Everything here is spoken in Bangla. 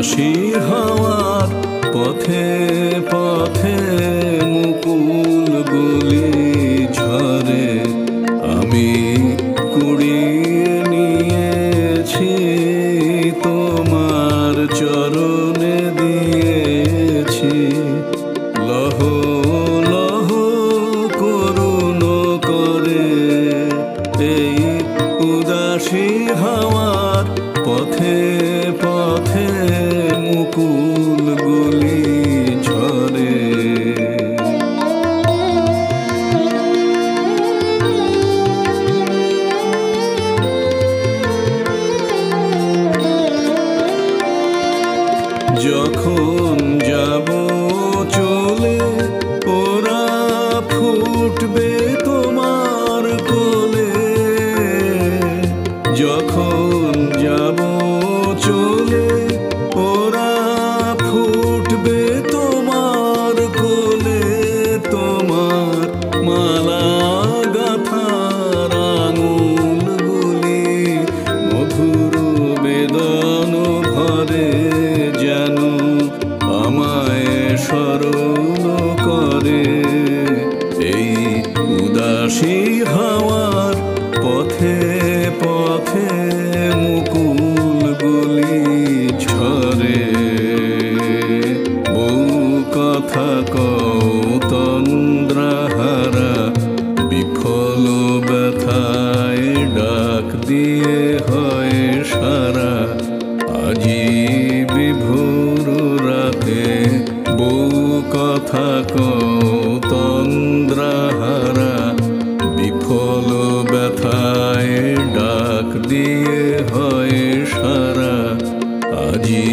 উদাসী হাওয়ার পথে পথে মুকুল গুলি ঝরে আমি কুড়িয়ে নিয়েছি তোমার চরণে দিয়েছি লহ লহ করুণ করে এই উদাসী হাওয়ার পথে পথে মুকুল গুলি ঝরে যখন যাব চলে ওরা ফুটবে তোমার কোলে যখন যাব চলে ওরা ফুটবে তোমার কোলে তোমার মালা গাথার আঙুলগুলি মধুর বেদন ভরে যেন আমায় স্মরণ করে এই উদাসী হাওয়ার পথে পথে মুকুল গুলি ঝরে বউ কথা কও তন্দ্রাহারা বিফল ব্যথায় ডাক দিয়ে হয় সারা আজি বিভোর রাতে বউ কথা কও তন্দ্রাহারা বিফল ব্যথায় ডাক দিয়ে হয় সারা আজি